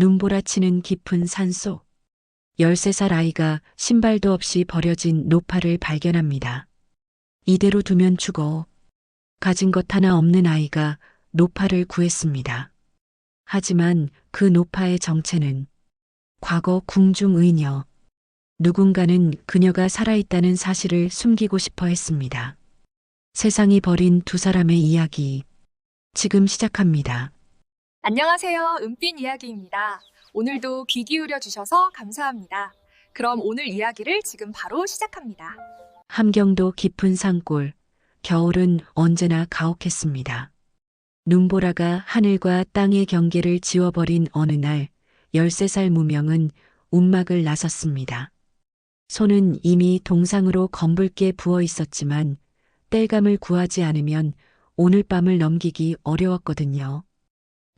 눈보라치는 깊은 산속. 13살 아이가 신발도 없이 버려진 노파를 발견합니다. 이대로 두면 죽어. 가진 것 하나 없는 아이가 노파를 구했습니다. 하지만 그 노파의 정체는 과거 궁중의녀. 누군가는 그녀가 살아있다는 사실을 숨기고 싶어 했습니다. 세상이 버린 두 사람의 이야기. 지금 시작합니다. 안녕하세요. 은빛 이야기입니다. 오늘도 귀 기울여 주셔서 감사합니다. 그럼 오늘 이야기를 지금 바로 시작합니다. 함경도 깊은 산골. 겨울은 언제나 가혹했습니다. 눈보라가 하늘과 땅의 경계를 지워버린 어느 날 13살 무명은 움막을 나섰습니다. 손은 이미 동상으로 검붉게 부어 있었지만 땔감을 구하지 않으면 오늘 밤을 넘기기 어려웠거든요.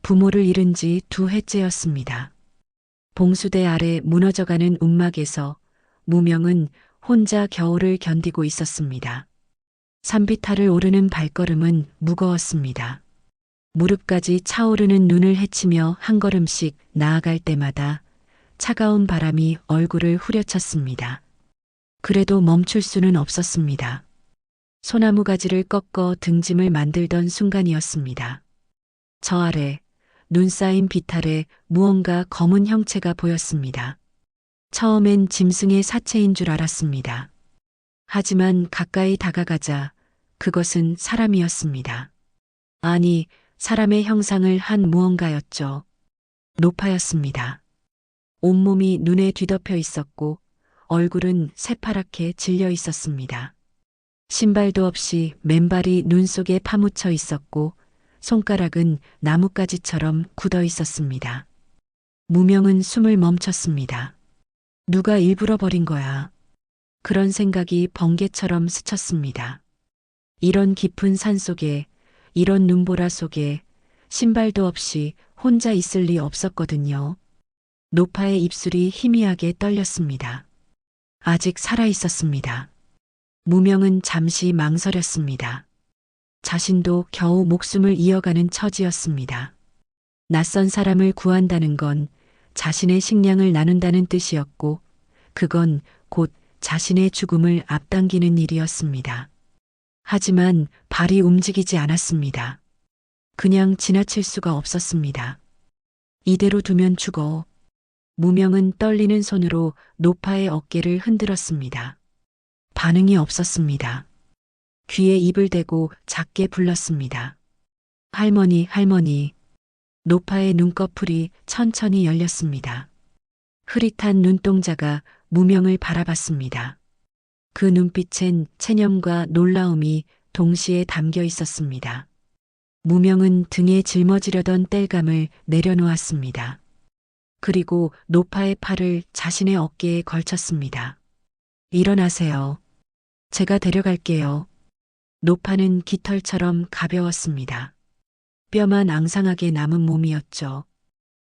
부모를 잃은 지 2해째였습니다. 봉수대 아래 무너져가는 움막에서 무명은 혼자 겨울을 견디고 있었습니다. 산비탈을 오르는 발걸음은 무거웠습니다. 무릎까지 차오르는 눈을 헤치며 한 걸음씩 나아갈 때마다 차가운 바람이 얼굴을 후려쳤습니다. 그래도 멈출 수는 없었습니다. 소나무 가지를 꺾어 등짐을 만들던 순간이었습니다. 저 아래 눈 쌓인 비탈에 무언가 검은 형체가 보였습니다. 처음엔 짐승의 사체인 줄 알았습니다. 하지만 가까이 다가가자 그것은 사람이었습니다. 아니, 사람의 형상을 한 무언가였죠. 노파였습니다. 온몸이 눈에 뒤덮여 있었고 얼굴은 새파랗게 질려 있었습니다. 신발도 없이 맨발이 눈 속에 파묻혀 있었고 손가락은 나뭇가지처럼 굳어 있었습니다. 무명은 숨을 멈췄습니다. 누가 일부러 버린 거야. 그런 생각이 번개처럼 스쳤습니다. 이런 깊은 산 속에, 이런 눈보라 속에 신발도 없이 혼자 있을 리 없었거든요. 노파의 입술이 희미하게 떨렸습니다. 아직 살아 있었습니다. 무명은 잠시 망설였습니다. 자신도 겨우 목숨을 이어가는 처지였습니다. 낯선 사람을 구한다는 건 자신의 식량을 나눈다는 뜻이었고, 그건 곧 자신의 죽음을 앞당기는 일이었습니다. 하지만 발이 움직이지 않았습니다. 그냥 지나칠 수가 없었습니다. 이대로 두면 죽어. 무명은 떨리는 손으로 노파의 어깨를 흔들었습니다. 반응이 없었습니다. 귀에 입을 대고 작게 불렀습니다. 할머니, 할머니. 노파의 눈꺼풀이 천천히 열렸습니다. 흐릿한 눈동자가 무명을 바라봤습니다. 그 눈빛엔 체념과 놀라움이 동시에 담겨 있었습니다. 무명은 등에 짊어지려던 땔감을 내려놓았습니다. 그리고 노파의 팔을 자신의 어깨에 걸쳤습니다. 일어나세요. 제가 데려갈게요. 노파는 깃털처럼 가벼웠습니다. 뼈만 앙상하게 남은 몸이었죠.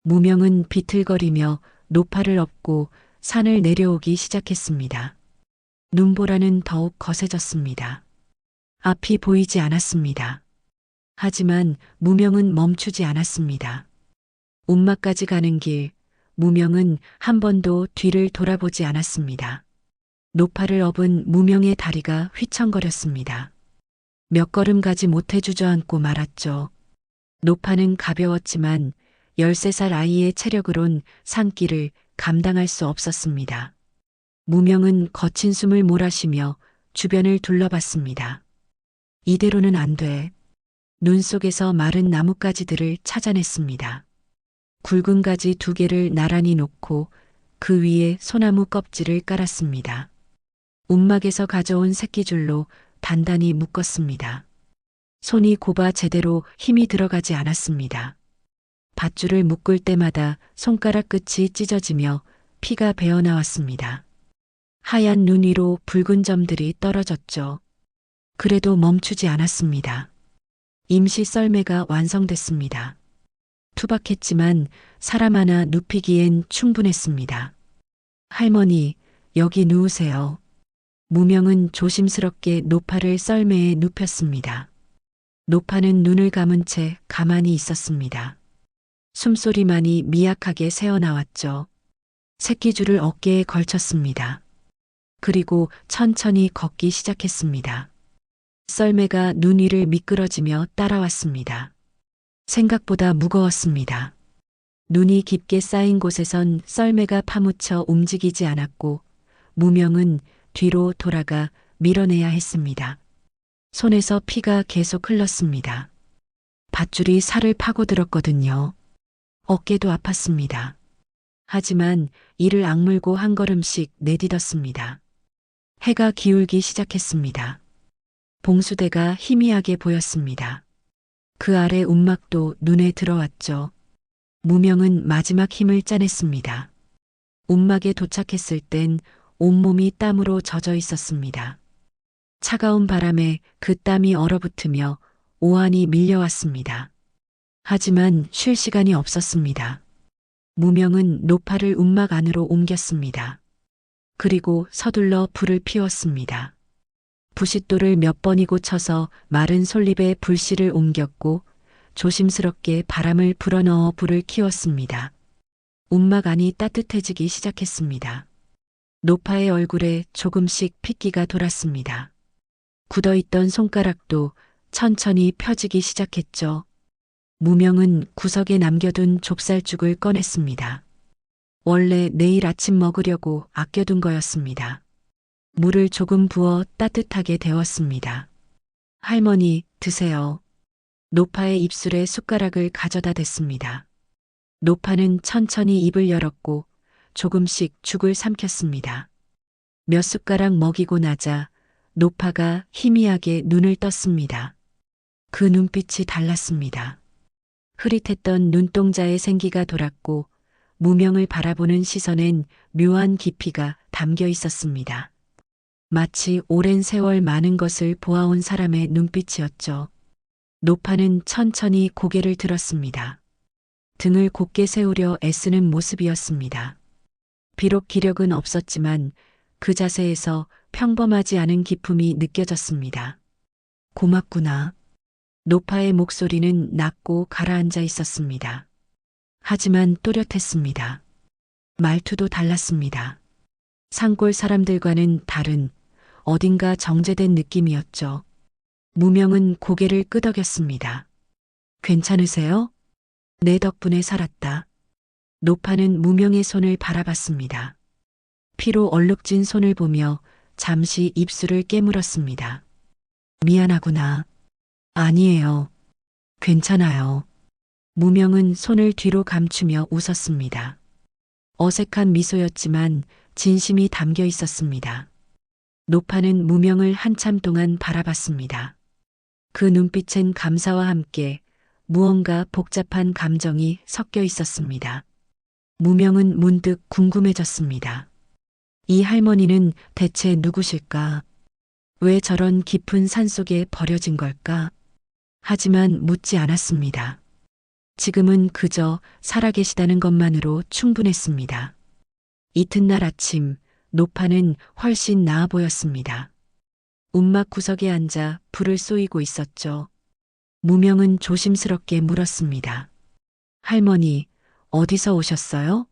무명은 비틀거리며 노파를 업고 산을 내려오기 시작했습니다. 눈보라는 더욱 거세졌습니다. 앞이 보이지 않았습니다. 하지만 무명은 멈추지 않았습니다. 움막까지 가는 길, 무명은 한 번도 뒤를 돌아보지 않았습니다. 노파를 업은 무명의 다리가 휘청거렸습니다. 몇 걸음 가지 못해 주저앉고 말았죠. 노파는 가벼웠지만 13살 아이의 체력으론 산길을 감당할 수 없었습니다. 무명은 거친 숨을 몰아쉬며 주변을 둘러봤습니다. 이대로는 안 돼. 눈 속에서 마른 나뭇가지들을 찾아냈습니다. 굵은 가지 2개를 나란히 놓고 그 위에 소나무 껍질을 깔았습니다. 움막에서 가져온 새끼줄로 단단히 묶었습니다. 손이 곱아 제대로 힘이 들어가지 않았습니다. 밧줄을 묶을 때마다 손가락 끝이 찢어지며 피가 배어나왔습니다. 하얀 눈 위로 붉은 점들이 떨어졌죠. 그래도 멈추지 않았습니다. 임시 썰매가 완성됐습니다. 투박했지만 사람 하나 눕히기엔 충분했습니다. 할머니, 여기 누우세요. 무명은 조심스럽게 노파를 썰매에 눕혔습니다. 노파는 눈을 감은 채 가만히 있었습니다. 숨소리만이 미약하게 새어나왔죠. 새끼줄을 어깨에 걸쳤습니다. 그리고 천천히 걷기 시작했습니다. 썰매가 눈 위를 미끄러지며 따라왔습니다. 생각보다 무거웠습니다. 눈이 깊게 쌓인 곳에선 썰매가 파묻혀 움직이지 않았고 무명은 뒤로 돌아가 밀어내야 했습니다. 손에서 피가 계속 흘렀습니다. 밧줄이 살을 파고들었거든요. 어깨도 아팠습니다. 하지만 이를 악물고 한 걸음씩 내딛었습니다. 해가 기울기 시작했습니다. 봉수대가 희미하게 보였습니다. 그 아래 움막도 눈에 들어왔죠. 무명은 마지막 힘을 짜냈습니다. 움막에 도착했을 땐 온몸이 땀으로 젖어 있었습니다. 차가운 바람에 그 땀이 얼어붙으며 오한이 밀려왔습니다. 하지만 쉴 시간이 없었습니다. 무명은 노파를 움막 안으로 옮겼습니다. 그리고 서둘러 불을 피웠습니다. 부싯돌을 몇 번이고 쳐서 마른 솔잎에 불씨를 옮겼고 조심스럽게 바람을 불어넣어 불을 키웠습니다. 움막 안이 따뜻해지기 시작했습니다. 노파의 얼굴에 조금씩 핏기가 돌았습니다. 굳어있던 손가락도 천천히 펴지기 시작했죠. 무명은 구석에 남겨둔 좁쌀죽을 꺼냈습니다. 원래 내일 아침 먹으려고 아껴둔 거였습니다. 물을 조금 부어 따뜻하게 데웠습니다. 할머니, 드세요. 노파의 입술에 숟가락을 가져다 댔습니다. 노파는 천천히 입을 열었고 조금씩 죽을 삼켰습니다. 몇 숟가락 먹이고 나자 노파가 희미하게 눈을 떴습니다. 그 눈빛이 달랐습니다. 흐릿했던 눈동자에 생기가 돌았고 무명을 바라보는 시선엔 묘한 깊이가 담겨 있었습니다. 마치 오랜 세월 많은 것을 보아온 사람의 눈빛이었죠. 노파는 천천히 고개를 들었습니다. 등을 곧게 세우려 애쓰는 모습이었습니다. 비록 기력은 없었지만 그 자세에서 평범하지 않은 기품이 느껴졌습니다. 고맙구나. 노파의 목소리는 낮고 가라앉아 있었습니다. 하지만 또렷했습니다. 말투도 달랐습니다. 산골 사람들과는 다른 어딘가 정제된 느낌이었죠. 무명은 고개를 끄덕였습니다. 괜찮으세요? 내 덕분에 살았다. 노파는 무명의 손을 바라봤습니다. 피로 얼룩진 손을 보며 잠시 입술을 깨물었습니다. 미안하구나. 아니에요. 괜찮아요. 무명은 손을 뒤로 감추며 웃었습니다. 어색한 미소였지만 진심이 담겨 있었습니다. 노파는 무명을 한참 동안 바라봤습니다. 그 눈빛엔 감사와 함께 무언가 복잡한 감정이 섞여 있었습니다. 무명은 문득 궁금해졌습니다. 이 할머니는 대체 누구실까? 왜 저런 깊은 산속에 버려진 걸까? 하지만 묻지 않았습니다. 지금은 그저 살아계시다는 것만으로 충분했습니다. 이튿날 아침, 노파는 훨씬 나아 보였습니다. 움막 구석에 앉아 불을 쏘이고 있었죠. 무명은 조심스럽게 물었습니다. 할머니, 어디서 오셨어요?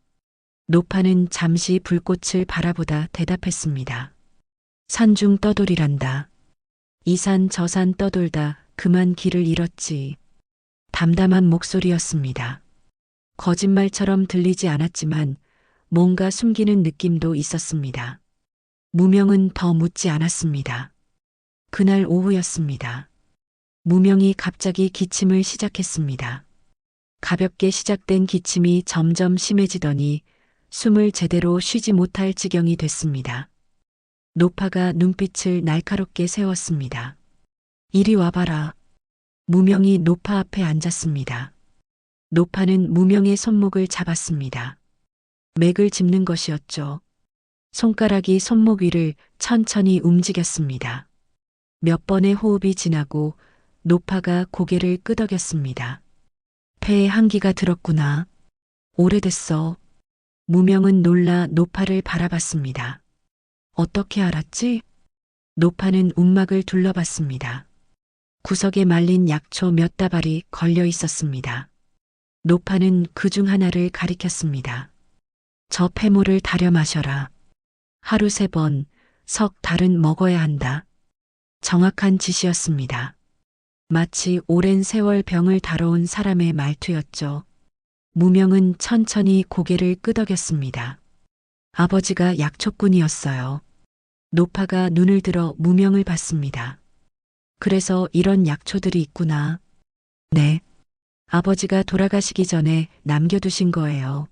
노파는 잠시 불꽃을 바라보다 대답했습니다. 산중 떠돌이란다. 이 산 저 산 떠돌다 그만 길을 잃었지. 담담한 목소리였습니다. 거짓말처럼 들리지 않았지만 뭔가 숨기는 느낌도 있었습니다. 무명은 더 묻지 않았습니다. 그날 오후였습니다. 무명이 갑자기 기침을 시작했습니다. 가볍게 시작된 기침이 점점 심해지더니 숨을 제대로 쉬지 못할 지경이 됐습니다. 노파가 눈빛을 날카롭게 세웠습니다. 이리 와봐라. 무명이 노파 앞에 앉았습니다. 노파는 무명의 손목을 잡았습니다. 맥을 짚는 것이었죠. 손가락이 손목 위를 천천히 움직였습니다. 몇 번의 호흡이 지나고 노파가 고개를 끄덕였습니다. 폐에 한기가 들었구나. 오래됐어. 무명은 놀라 노파를 바라봤습니다. 어떻게 알았지? 노파는 움막을 둘러봤습니다. 구석에 말린 약초 몇 다발이 걸려 있었습니다. 노파는 그 중 하나를 가리켰습니다. 저 패모를 다려 마셔라. 하루 3번, 석 달은 먹어야 한다. 정확한 지시였습니다. 마치 오랜 세월 병을 다뤄온 사람의 말투였죠. 무명은 천천히 고개를 끄덕였습니다. 아버지가 약초꾼이었어요. 노파가 눈을 들어 무명을 봤습니다. 그래서 이런 약초들이 있구나. 네. 아버지가 돌아가시기 전에 남겨두신 거예요.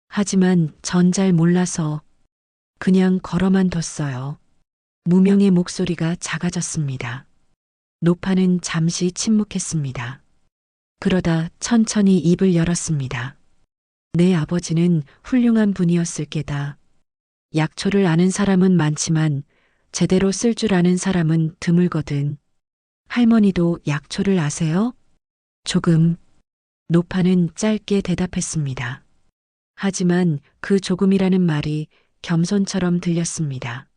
하지만 전 잘 몰라서 그냥 걸어만 뒀어요. 무명의 목소리가 작아졌습니다. 노파는 잠시 침묵했습니다. 그러다 천천히 입을 열었습니다. 내 아버지는 훌륭한 분이었을 게다. 약초를 아는 사람은 많지만 제대로 쓸 줄 아는 사람은 드물거든. 할머니도 약초를 아세요? 조금. 노파는 짧게 대답했습니다. 하지만 그 조금이라는 말이 겸손처럼 들렸습니다.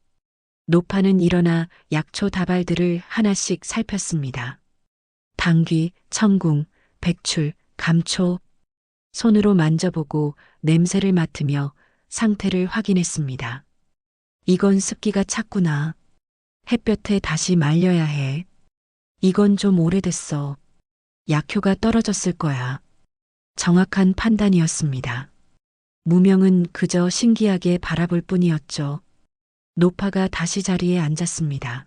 노파는 일어나 약초 다발들을 하나씩 살폈습니다. 당귀, 청궁, 백출, 감초. 손으로 만져보고 냄새를 맡으며 상태를 확인했습니다. 이건 습기가 찼구나. 햇볕에 다시 말려야 해. 이건 좀 오래됐어. 약효가 떨어졌을 거야. 정확한 판단이었습니다. 무명은 그저 신기하게 바라볼 뿐이었죠. 노파가 다시 자리에 앉았습니다.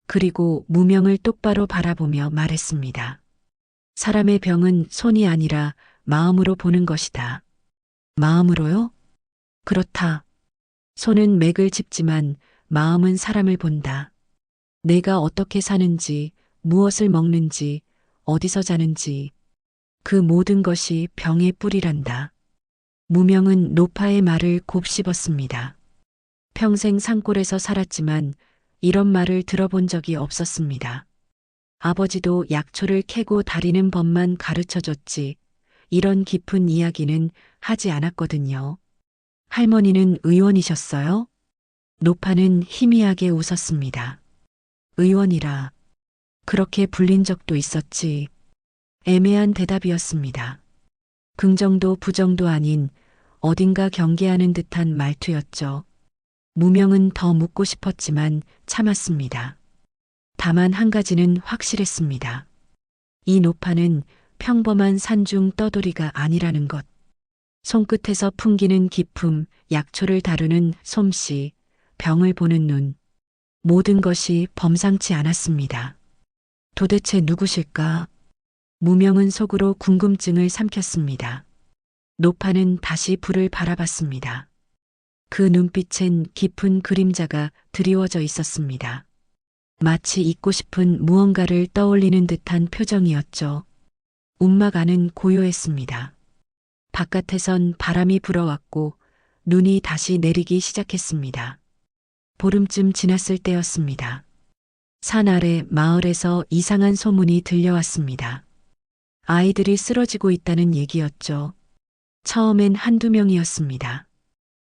그리고 무명을 똑바로 바라보며 말했습니다. 사람의 병은 손이 아니라 마음으로 보는 것이다. 마음으로요? 그렇다. 손은 맥을 짚지만 마음은 사람을 본다. 내가 어떻게 사는지, 무엇을 먹는지, 어디서 자는지, 그 모든 것이 병의 뿌리란다. 무명은 노파의 말을 곱씹었습니다. 평생 산골에서 살았지만 이런 말을 들어본 적이 없었습니다. 아버지도 약초를 캐고 다리는 법만 가르쳐줬지 이런 깊은 이야기는 하지 않았거든요. 할머니는 의원이셨어요? 노파는 희미하게 웃었습니다. 의원이라. 그렇게 불린 적도 있었지. 애매한 대답이었습니다. 긍정도 부정도 아닌 어딘가 경계하는 듯한 말투였죠. 무명은 더 묻고 싶었지만 참았습니다. 다만 한 가지는 확실했습니다. 이 노파는 평범한 산중 떠돌이가 아니라는 것. 손끝에서 풍기는 기품, 약초를 다루는 솜씨, 병을 보는 눈. 모든 것이 범상치 않았습니다. 도대체 누구실까? 무명은 속으로 궁금증을 삼켰습니다. 노파는 다시 불을 바라봤습니다. 그 눈빛엔 깊은 그림자가 드리워져 있었습니다. 마치 잊고 싶은 무언가를 떠올리는 듯한 표정이었죠. 움막 안은 고요했습니다. 바깥에선 바람이 불어왔고 눈이 다시 내리기 시작했습니다. 보름쯤 지났을 때였습니다. 산 아래 마을에서 이상한 소문이 들려왔습니다. 아이들이 쓰러지고 있다는 얘기였죠. 처음엔 한두 명이었습니다.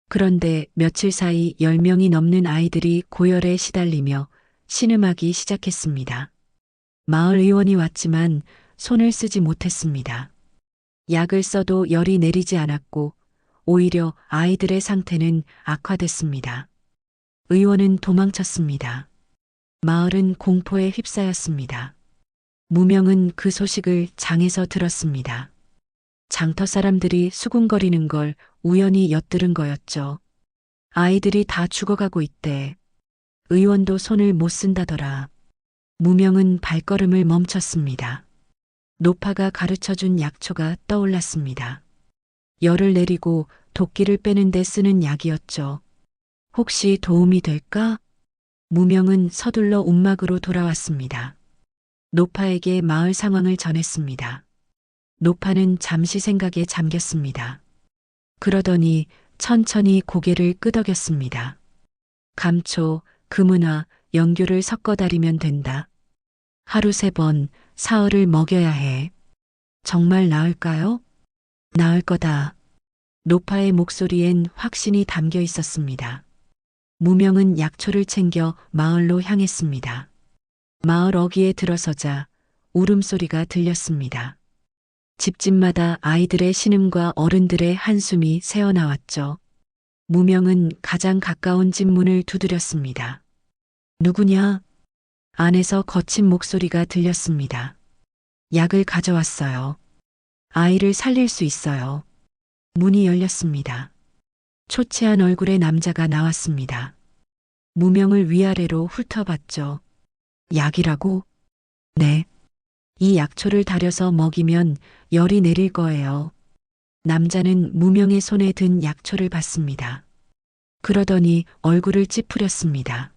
그런데 며칠 사이 10명이 넘는 아이들이 고열에 시달리며 신음하기 시작했습니다. 마을 의원이 왔지만 손을 쓰지 못했습니다. 약을 써도 열이 내리지 않았고 오히려 아이들의 상태는 악화됐습니다. 의원은 도망쳤습니다. 마을은 공포에 휩싸였습니다. 무명은 그 소식을 장에서 들었습니다. 장터 사람들이 수군거리는 걸 우연히 엿들은 거였죠. 아이들이 다 죽어가고 있대. 의원도 손을 못 쓴다더라. 무명은 발걸음을 멈췄습니다. 노파가 가르쳐준 약초가 떠올랐습니다. 열을 내리고 도끼를 빼는 데 쓰는 약이었죠. 혹시 도움이 될까? 무명은 서둘러 움막으로 돌아왔습니다. 노파에게 마을 상황을 전했습니다. 노파는 잠시 생각에 잠겼습니다. 그러더니 천천히 고개를 끄덕였습니다. 감초, 금은화, 연교를 섞어 다리면 된다. 하루 3번 사흘을 먹여야 해. 정말 나을까요? 나을 거다. 노파의 목소리엔 확신이 담겨 있었습니다. 무명은 약초를 챙겨 마을로 향했습니다. 마을 어귀에 들어서자 울음소리가 들렸습니다. 집집마다 아이들의 신음과 어른들의 한숨이 새어나왔죠. 무명은 가장 가까운 집 문을 두드렸습니다. 누구냐? 안에서 거친 목소리가 들렸습니다. 약을 가져왔어요. 아이를 살릴 수 있어요. 문이 열렸습니다. 초췌한 얼굴의 남자가 나왔습니다. 무명을 위아래로 훑어봤죠. 약이라고? 네. 이 약초를 달여서 먹이면 열이 내릴 거예요. 남자는 무명의 손에 든 약초를 받습니다. 그러더니 얼굴을 찌푸렸습니다.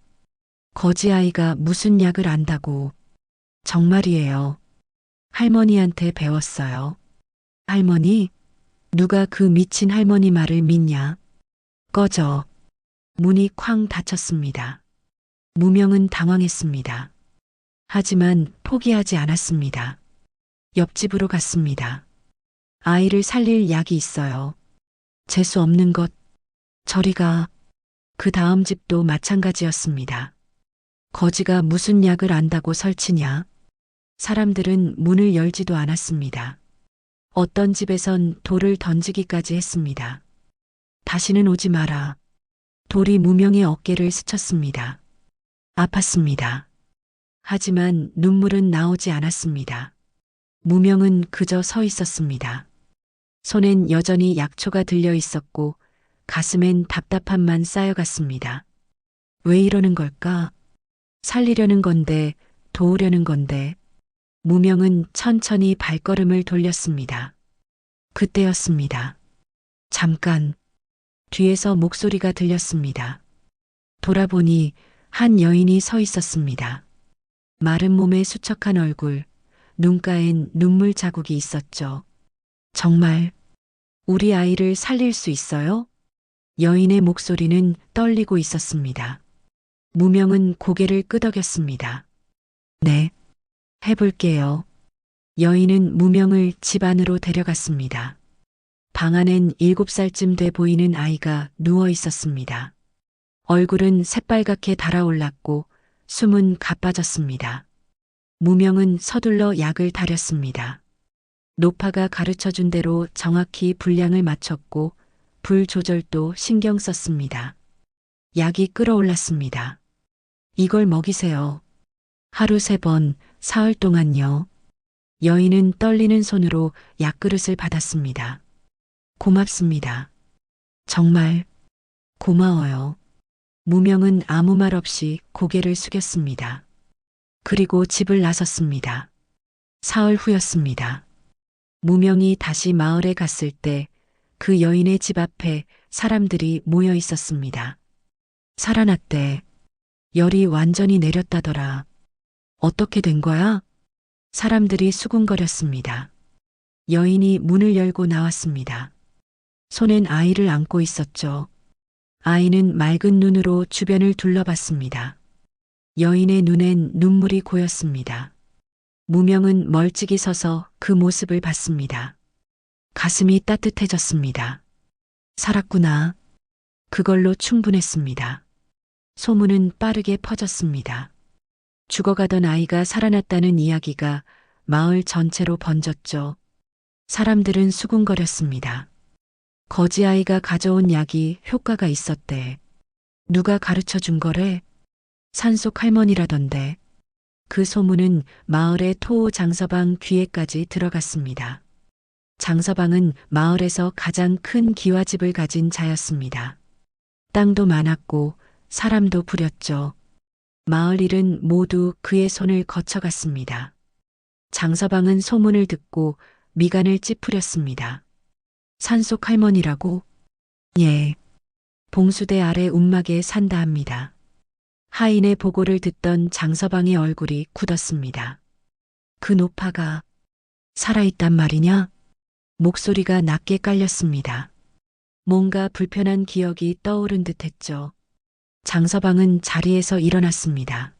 거지 아이가 무슨 약을 안다고. 정말이에요. 할머니한테 배웠어요. 할머니? 누가 그 미친 할머니 말을 믿냐? 꺼져. 문이 쾅 닫혔습니다. 무명은 당황했습니다. 하지만 포기하지 않았습니다. 옆집으로 갔습니다. 아이를 살릴 약이 있어요. 재수 없는 것. 저리 가. 그 다음 집도 마찬가지였습니다. 거지가 무슨 약을 안다고 설치냐? 사람들은 문을 열지도 않았습니다. 어떤 집에선 돌을 던지기까지 했습니다. 다시는 오지 마라. 돌이 무명의 어깨를 스쳤습니다. 아팠습니다. 하지만 눈물은 나오지 않았습니다. 무명은 그저 서 있었습니다. 손엔 여전히 약초가 들려 있었고 가슴엔 답답함만 쌓여갔습니다. 왜 이러는 걸까? 살리려는 건데, 도우려는 건데. 무명은 천천히 발걸음을 돌렸습니다. 그때였습니다. 잠깐. 뒤에서 목소리가 들렸습니다. 돌아보니 한 여인이 서 있었습니다. 마른 몸에 수척한 얼굴, 눈가엔 눈물 자국이 있었죠. 정말 우리 아이를 살릴 수 있어요? 여인의 목소리는 떨리고 있었습니다. 무명은 고개를 끄덕였습니다. 네, 해볼게요. 여인은 무명을 집 안으로 데려갔습니다. 방 안엔 7살쯤 돼 보이는 아이가 누워 있었습니다. 얼굴은 새빨갛게 달아올랐고 숨은 가빠졌습니다. 무명은 서둘러 약을 달였습니다. 노파가 가르쳐준 대로 정확히 분량을 맞췄고 불 조절도 신경 썼습니다. 약이 끓어올랐습니다. 이걸 먹이세요. 하루 3번, 사흘 동안요. 여인은 떨리는 손으로 약그릇을 받았습니다. 고맙습니다. 정말 고마워요. 무명은 아무 말 없이 고개를 숙였습니다. 그리고 집을 나섰습니다. 사흘 후였습니다. 무명이 다시 마을에 갔을 때 그 여인의 집 앞에 사람들이 모여 있었습니다. 살아났대. 열이 완전히 내렸다더라. 어떻게 된 거야? 사람들이 수군거렸습니다. 여인이 문을 열고 나왔습니다. 손엔 아이를 안고 있었죠. 아이는 맑은 눈으로 주변을 둘러봤습니다. 여인의 눈엔 눈물이 고였습니다. 무명은 멀찍이 서서 그 모습을 봤습니다. 가슴이 따뜻해졌습니다. 살았구나. 그걸로 충분했습니다. 소문은 빠르게 퍼졌습니다. 죽어가던 아이가 살아났다는 이야기가 마을 전체로 번졌죠. 사람들은 수군거렸습니다. 거지 아이가 가져온 약이 효과가 있었대. 누가 가르쳐 준 거래? 산속 할머니라던데. 그 소문은 마을의 토호 장서방 귀에까지 들어갔습니다. 장서방은 마을에서 가장 큰 기와집을 가진 자였습니다. 땅도 많았고 사람도 부렸죠. 마을 일은 모두 그의 손을 거쳐갔습니다. 장서방은 소문을 듣고 미간을 찌푸렸습니다. 산속 할머니라고? 예. 봉수대 아래 움막에 산다 합니다. 하인의 보고를 듣던 장서방의 얼굴이 굳었습니다. 그 노파가 살아있단 말이냐? 목소리가 낮게 깔렸습니다. 뭔가 불편한 기억이 떠오른 듯 했죠. 장서방은 자리에서 일어났습니다.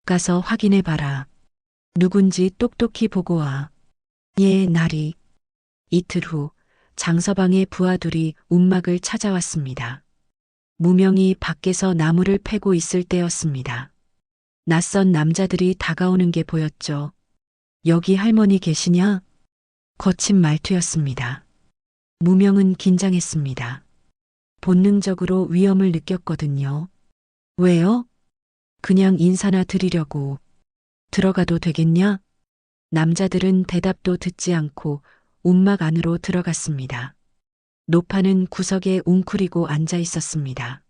가서 확인해봐라. 누군지 똑똑히 보고 와. 예, 나리. 이틀 후 장서방의 부하들이 움막을 찾아왔습니다. 무명이 밖에서 나무를 패고 있을 때였습니다. 낯선 남자들이 다가오는 게 보였죠. 여기 할머니 계시냐? 거친 말투였습니다. 무명은 긴장했습니다. 본능적으로 위험을 느꼈거든요. 왜요? 그냥 인사나 드리려고. 들어가도 되겠냐? 남자들은 대답도 듣지 않고 움막 안으로 들어갔습니다. 노파는 구석에 웅크리고 앉아 있었습니다.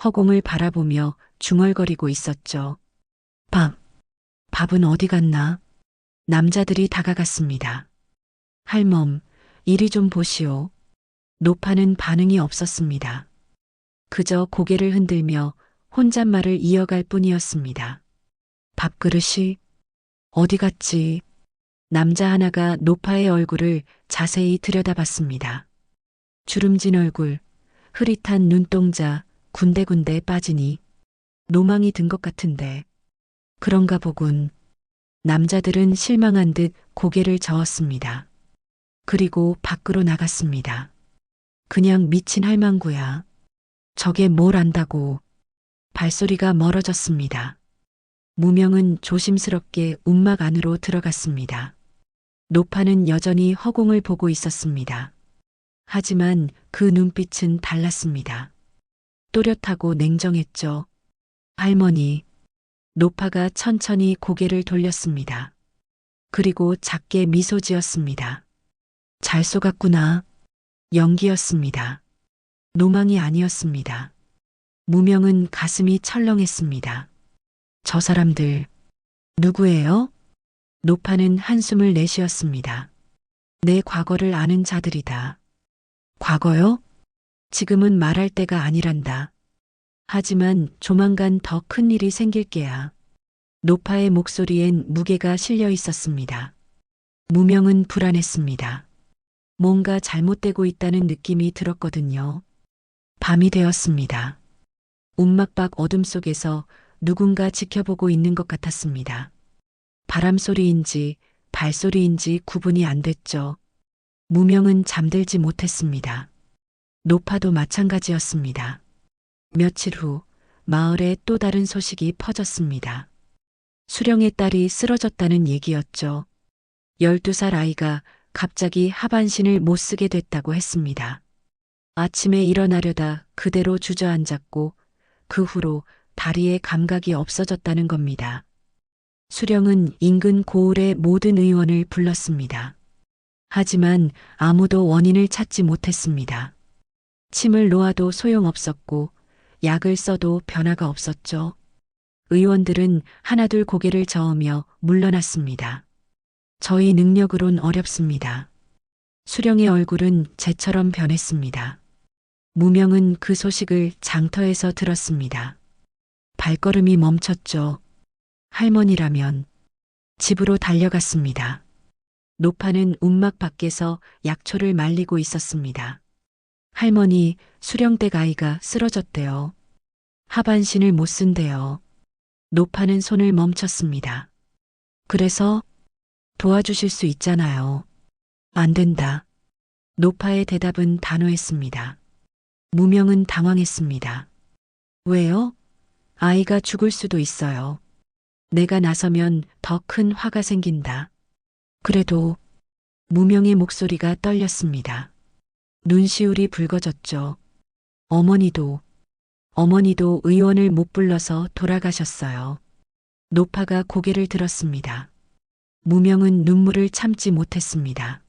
허공을 바라보며 중얼거리고 있었죠. 밥은 어디 갔나? 남자들이 다가갔습니다. 할멈, 이리 좀 보시오. 노파는 반응이 없었습니다. 그저 고개를 흔들며 혼잣말을 이어갈 뿐이었습니다. 밥그릇이 어디 갔지? 남자 하나가 노파의 얼굴을 자세히 들여다봤습니다. 주름진 얼굴, 흐릿한 눈동자, 군데군데 빠지니 노망이 든 것 같은데. 그런가 보군. 남자들은 실망한 듯 고개를 저었습니다. 그리고 밖으로 나갔습니다. 그냥 미친 할망구야. 저게 뭘 안다고. 발소리가 멀어졌습니다. 무명은 조심스럽게 움막 안으로 들어갔습니다. 노파는 여전히 허공을 보고 있었습니다. 하지만 그 눈빛은 달랐습니다. 또렷하고 냉정했죠. 할머니. 노파가 천천히 고개를 돌렸습니다. 그리고 작게 미소 지었습니다. 잘 속았구나. 연기였습니다. 노망이 아니었습니다. 무명은 가슴이 철렁했습니다. 저 사람들, 누구예요? 노파는 한숨을 내쉬었습니다. 내 과거를 아는 자들이다. 과거요? 지금은 말할 때가 아니란다. 하지만 조만간 더 큰 일이 생길 게야. 노파의 목소리엔 무게가 실려 있었습니다. 무명은 불안했습니다. 뭔가 잘못되고 있다는 느낌이 들었거든요. 밤이 되었습니다. 움막 밖 어둠 속에서 누군가 지켜보고 있는 것 같았습니다. 바람 소리인지 발소리인지 구분이 안 됐죠. 무명은 잠들지 못했습니다. 노파도 마찬가지였습니다. 며칠 후 마을에 또 다른 소식이 퍼졌습니다. 수령의 딸이 쓰러졌다는 얘기였죠. 12살 아이가 갑자기 하반신을 못 쓰게 됐다고 했습니다. 아침에 일어나려다 그대로 주저앉았고 그 후로 다리에 감각이 없어졌다는 겁니다. 수령은 인근 고을의 모든 의원을 불렀습니다. 하지만 아무도 원인을 찾지 못했습니다. 침을 놓아도 소용없었고 약을 써도 변화가 없었죠. 의원들은 하나둘 고개를 저으며 물러났습니다. 저희 능력으론 어렵습니다. 수령의 얼굴은 재처럼 변했습니다. 무명은 그 소식을 장터에서 들었습니다. 발걸음이 멈췄죠. 할머니라면 집으로 달려갔습니다. 노파는 움막 밖에서 약초를 말리고 있었습니다. 할머니, 수령댁 아이가 쓰러졌대요. 하반신을 못 쓴대요. 노파는 손을 멈췄습니다. 그래서 도와주실 수 있잖아요. 안 된다. 노파의 대답은 단호했습니다. 무명은 당황했습니다. 왜요? 아이가 죽을 수도 있어요. 내가 나서면 더 큰 화가 생긴다. 그래도 무명의 목소리가 떨렸습니다. 눈시울이 붉어졌죠. 어머니도 의원을 못 불러서 돌아가셨어요. 노파가 고개를 들었습니다. 무명은 눈물을 참지 못했습니다.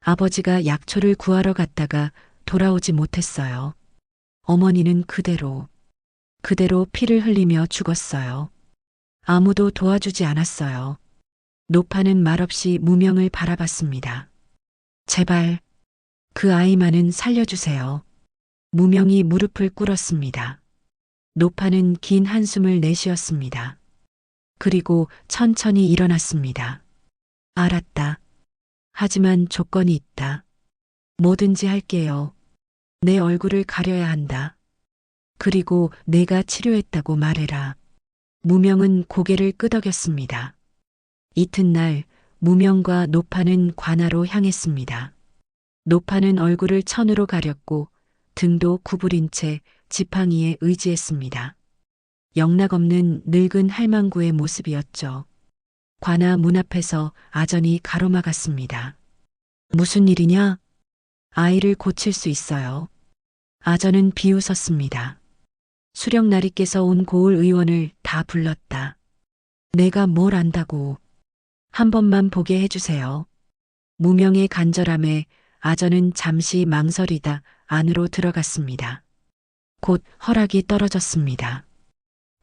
아버지가 약초를 구하러 갔다가 돌아오지 못했어요. 어머니는 그대로 피를 흘리며 죽었어요. 아무도 도와주지 않았어요. 노파는 말없이 무명을 바라봤습니다. 제발 그 아이만은 살려주세요. 무명이 무릎을 꿇었습니다. 노파는 긴 한숨을 내쉬었습니다. 그리고 천천히 일어났습니다. 알았다. 하지만 조건이 있다. 뭐든지 할게요. 내 얼굴을 가려야 한다. 그리고 내가 치료했다고 말해라. 무명은 고개를 끄덕였습니다. 이튿날 무명과 노파는 관아로 향했습니다. 노파는 얼굴을 천으로 가렸고 등도 구부린 채 지팡이에 의지했습니다. 영락없는 늙은 할망구의 모습이었죠. 관아 문 앞에서 아전이 가로막았습니다. 무슨 일이냐? 아이를 고칠 수 있어요. 아전은 비웃었습니다. 수령나리께서 온 고을 의원을 다 불렀다. 내가 뭘 안다고. 한 번만 보게 해주세요. 무명의 간절함에 아전은 잠시 망설이다 안으로 들어갔습니다. 곧 허락이 떨어졌습니다.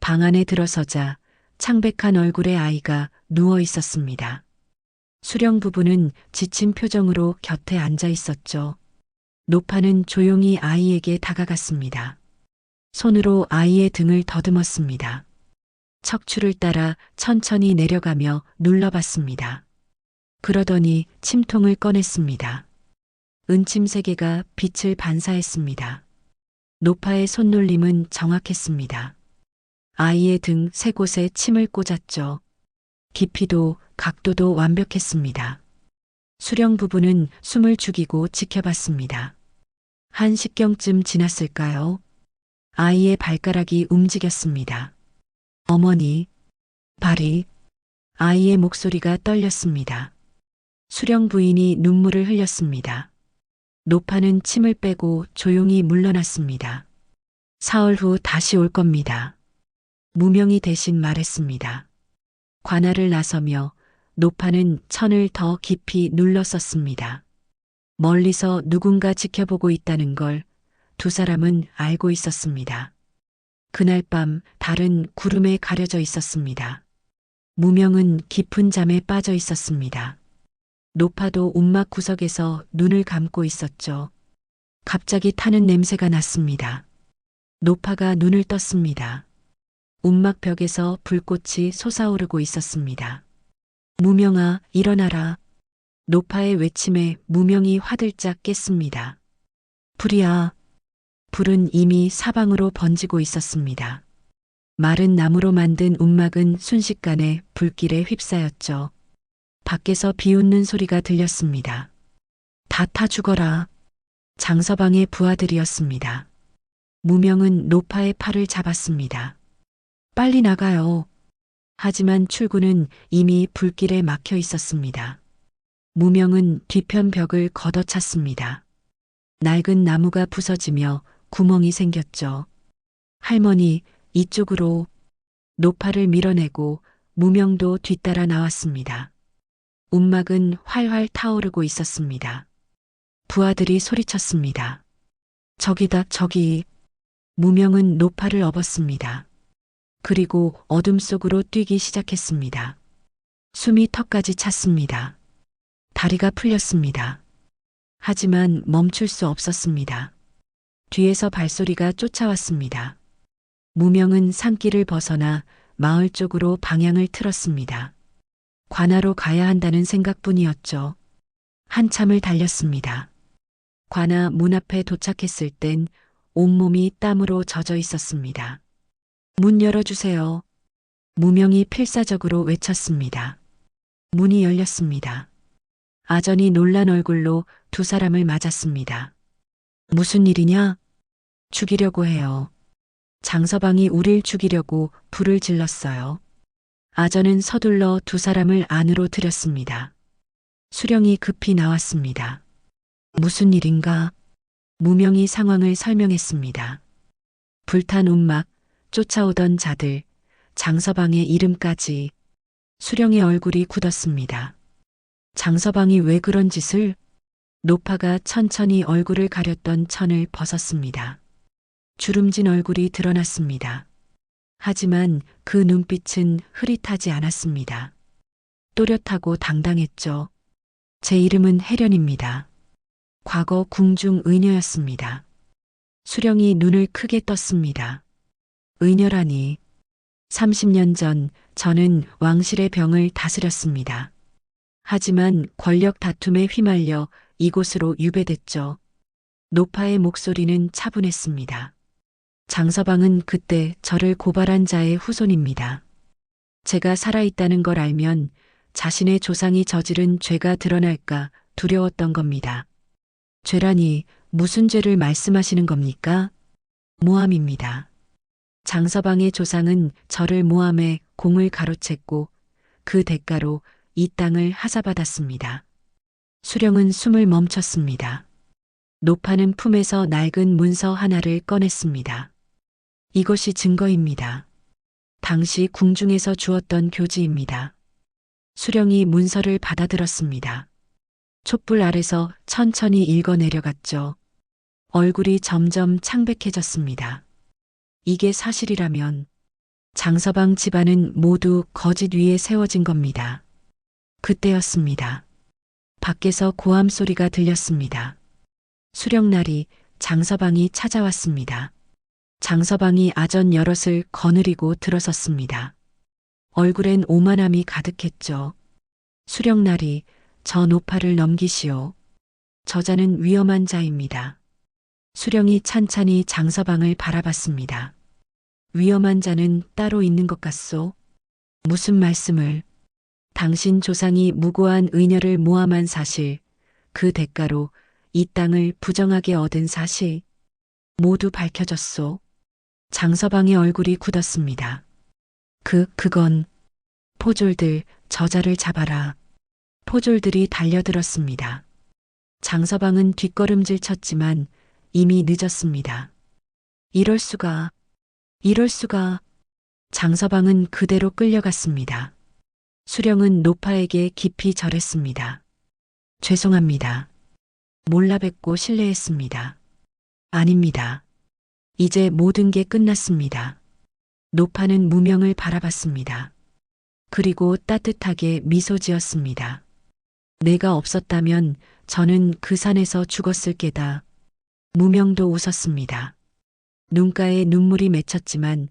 방 안에 들어서자 창백한 얼굴의 아이가 누워 있었습니다. 수령 부부는 지친 표정으로 곁에 앉아 있었죠. 노파는 조용히 아이에게 다가갔습니다. 손으로 아이의 등을 더듬었습니다. 척추를 따라 천천히 내려가며 눌러봤습니다. 그러더니 침통을 꺼냈습니다. 은침 세 개가 빛을 반사했습니다. 노파의 손놀림은 정확했습니다. 아이의 등 세 곳에 침을 꽂았죠. 깊이도 각도도 완벽했습니다. 수령 부부는 숨을 죽이고 지켜봤습니다. 1시경쯤 지났을까요? 아이의 발가락이 움직였습니다. 어머니, 발이, 아이의 목소리가 떨렸습니다. 수령 부인이 눈물을 흘렸습니다. 노파는 침을 빼고 조용히 물러났습니다. 사흘 후 다시 올 겁니다. 무명이 대신 말했습니다. 관아를 나서며 노파는 천을 더 깊이 눌렀었습니다. 멀리서 누군가 지켜보고 있다는 걸 두 사람은 알고 있었습니다. 그날 밤 달은 구름에 가려져 있었습니다. 무명은 깊은 잠에 빠져 있었습니다. 노파도 움막 구석에서 눈을 감고 있었죠. 갑자기 타는 냄새가 났습니다. 노파가 눈을 떴습니다. 움막 벽에서 불꽃이 솟아오르고 있었습니다. 무명아, 일어나라. 노파의 외침에 무명이 화들짝 깼습니다. 불이야. 불은 이미 사방으로 번지고 있었습니다. 마른 나무로 만든 움막은 순식간에 불길에 휩싸였죠. 밖에서 비웃는 소리가 들렸습니다. 다 타 죽어라. 장서방의 부하들이었습니다. 무명은 노파의 팔을 잡았습니다. 빨리 나가요. 하지만 출구는 이미 불길에 막혀 있었습니다. 무명은 뒤편 벽을 걷어찼습니다. 낡은 나무가 부서지며 구멍이 생겼죠. 할머니, 이쪽으로. 노파를 밀어내고 무명도 뒤따라 나왔습니다. 움막은 활활 타오르고 있었습니다. 부하들이 소리쳤습니다. 저기다, 저기. 무명은 노파를 업었습니다. 그리고 어둠 속으로 뛰기 시작했습니다. 숨이 턱까지 찼습니다. 다리가 풀렸습니다. 하지만 멈출 수 없었습니다. 뒤에서 발소리가 쫓아왔습니다. 무명은 산길을 벗어나 마을 쪽으로 방향을 틀었습니다. 관아로 가야 한다는 생각뿐이었죠. 한참을 달렸습니다. 관아 문 앞에 도착했을 땐 온몸이 땀으로 젖어 있었습니다. 문 열어주세요. 무명이 필사적으로 외쳤습니다. 문이 열렸습니다. 아전이 놀란 얼굴로 두 사람을 맞았습니다. 무슨 일이냐? 죽이려고 해요. 장서방이 우릴 죽이려고 불을 질렀어요. 아전은 서둘러 두 사람을 안으로 들였습니다. 수령이 급히 나왔습니다. 무슨 일인가? 무명이 상황을 설명했습니다. 불탄 움막, 쫓아오던 자들, 장서방의 이름까지. 수령의 얼굴이 굳었습니다. 장서방이 왜 그런 짓을? 노파가 천천히 얼굴을 가렸던 천을 벗었습니다. 주름진 얼굴이 드러났습니다. 하지만 그 눈빛은 흐릿하지 않았습니다. 또렷하고 당당했죠. 제 이름은 혜련입니다. 과거 궁중 의녀였습니다. 수령이 눈을 크게 떴습니다. 의녀라니. 30년 전 저는 왕실의 병을 다스렸습니다. 하지만 권력 다툼에 휘말려 이곳으로 유배됐죠. 노파의 목소리는 차분했습니다. 장서방은 그때 저를 고발한 자의 후손입니다. 제가 살아있다는 걸 알면 자신의 조상이 저지른 죄가 드러날까 두려웠던 겁니다. 죄라니 무슨 죄를 말씀하시는 겁니까? 모함입니다. 장서방의 조상은 저를 모함해 공을 가로챘고 그 대가로 이 땅을 하사받았습니다. 수령은 숨을 멈췄습니다. 노파는 품에서 낡은 문서 하나를 꺼냈습니다. 이것이 증거입니다. 당시 궁중에서 주었던 교지입니다. 수령이 문서를 받아들었습니다. 촛불 아래서 천천히 읽어내려갔죠. 얼굴이 점점 창백해졌습니다. 이게 사실이라면 장서방 집안은 모두 거짓 위에 세워진 겁니다. 그때였습니다. 밖에서 고함 소리가 들렸습니다. 수령날이 장서방이 찾아왔습니다. 장서방이 아전 여럿을 거느리고 들어섰습니다. 얼굴엔 오만함이 가득했죠. 수령날이 저 노파를 넘기시오. 저자는 위험한 자입니다. 수령이 찬찬히 장서방을 바라봤습니다. 위험한 자는 따로 있는 것 같소? 무슨 말씀을? 당신 조상이 무고한 의녀를 모함한 사실, 그 대가로 이 땅을 부정하게 얻은 사실, 모두 밝혀졌소. 장서방의 얼굴이 굳었습니다. 그건, 포졸들, 저자를 잡아라. 포졸들이 달려들었습니다. 장서방은 뒷걸음질 쳤지만 이미 늦었습니다. 이럴 수가. 장서방은 그대로 끌려갔습니다. 수령은 노파에게 깊이 절했습니다. 죄송합니다. 몰라 뵙고 실례했습니다. 아닙니다. 이제 모든 게 끝났습니다. 노파는 무명을 바라봤습니다. 그리고 따뜻하게 미소 지었습니다. 내가 없었다면 저는 그 산에서 죽었을 게다. 무명도 웃었습니다. 눈가에 눈물이 맺혔지만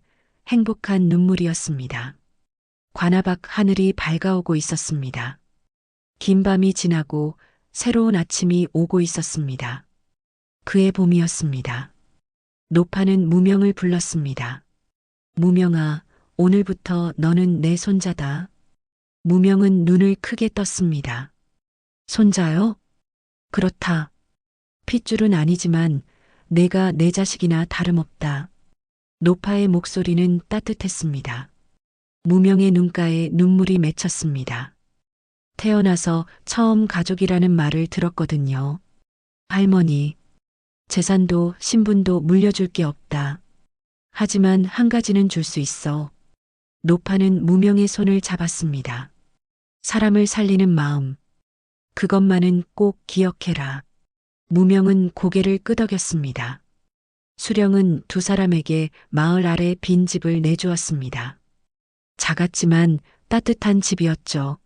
행복한 눈물이었습니다. 관아박 하늘이 밝아오고 있었습니다. 긴 밤이 지나고 새로운 아침이 오고 있었습니다. 그의 봄이었습니다. 노파는 무명을 불렀습니다. 무명아, 오늘부터 너는 내 손자다. 무명은 눈을 크게 떴습니다. 손자요? 그렇다. 핏줄은 아니지만 내가 내 자식이나 다름없다. 노파의 목소리는 따뜻했습니다. 무명의 눈가에 눈물이 맺혔습니다. 태어나서 처음 가족이라는 말을 들었거든요. 할머니, 재산도 신분도 물려줄 게 없다. 하지만 한 가지는 줄 수 있어. 노파는 무명의 손을 잡았습니다. 사람을 살리는 마음. 그것만은 꼭 기억해라. 무명은 고개를 끄덕였습니다. 수령은 두 사람에게 마을 아래 빈 집을 내주었습니다. 작았지만 따뜻한 집이었죠.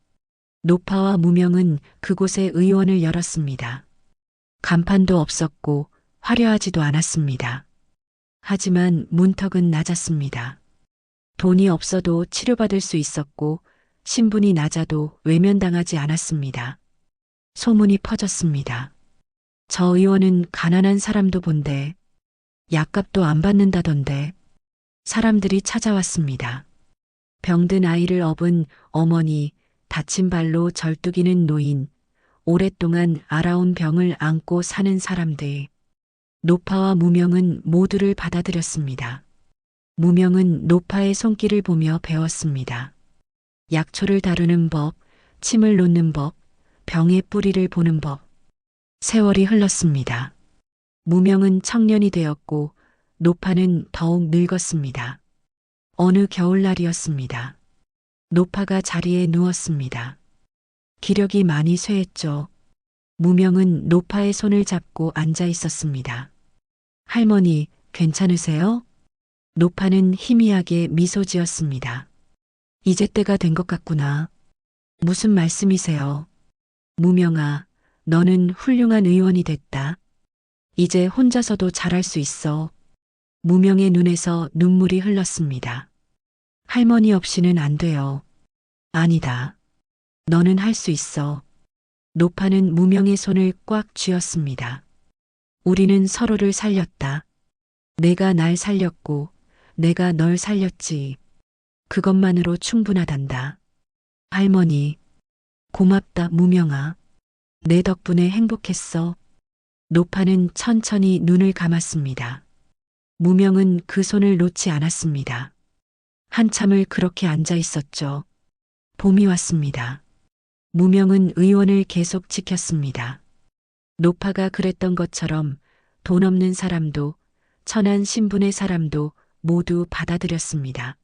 노파와 무명은 그곳에 의원을 열었습니다. 간판도 없었고 화려하지도 않았습니다. 하지만 문턱은 낮았습니다. 돈이 없어도 치료받을 수 있었고 신분이 낮아도 외면당하지 않았습니다. 소문이 퍼졌습니다. 저 의원은 가난한 사람도 본데 약값도 안 받는다던데. 사람들이 찾아왔습니다. 병든 아이를 업은 어머니, 다친 발로 절뚝이는 노인, 오랫동안 알아온 병을 안고 사는 사람들. 노파와 무명은 모두를 받아들였습니다. 무명은 노파의 손길을 보며 배웠습니다. 약초를 다루는 법, 침을 놓는 법, 병의 뿌리를 보는 법. 세월이 흘렀습니다. 무명은 청년이 되었고 노파는 더욱 늙었습니다. 어느 겨울날이었습니다. 노파가 자리에 누웠습니다. 기력이 많이 쇠했죠. 무명은 노파의 손을 잡고 앉아 있었습니다. 할머니, 괜찮으세요? 노파는 희미하게 미소 지었습니다. 이제 때가 된 것 같구나. 무슨 말씀이세요? 무명아, 너는 훌륭한 의원이 됐다. 이제 혼자서도 잘할 수 있어. 무명의 눈에서 눈물이 흘렀습니다. 할머니 없이는 안 돼요. 아니다. 너는 할 수 있어. 노파는 무명의 손을 꽉 쥐었습니다. 우리는 서로를 살렸다. 내가 날 살렸고 내가 널 살렸지. 그것만으로 충분하단다. 할머니, 고맙다 무명아. 내 덕분에 행복했어. 노파는 천천히 눈을 감았습니다. 무명은 그 손을 놓지 않았습니다. 한참을 그렇게 앉아 있었죠. 봄이 왔습니다. 무명은 의원을 계속 지켰습니다. 노파가 그랬던 것처럼 돈 없는 사람도 천한 신분의 사람도 모두 받아들였습니다.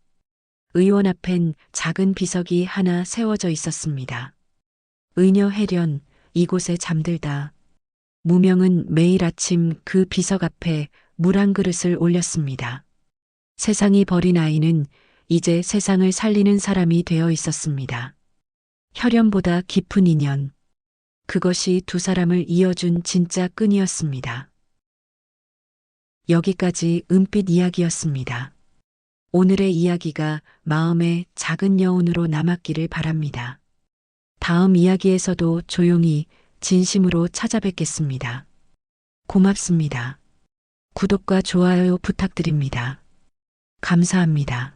의원 앞엔 작은 비석이 하나 세워져 있었습니다. 의녀 해련, 이곳에 잠들다. 무명은 매일 아침 그 비석 앞에 물 한 그릇을 올렸습니다. 세상이 버린 아이는 이제 세상을 살리는 사람이 되어 있었습니다. 혈연보다 깊은 인연. 그것이 두 사람을 이어준 진짜 끈이었습니다. 여기까지 은빛 이야기였습니다. 오늘의 이야기가 마음의 작은 여운으로 남았기를 바랍니다. 다음 이야기에서도 조용히 진심으로 찾아뵙겠습니다. 고맙습니다. 구독과 좋아요 부탁드립니다. 감사합니다.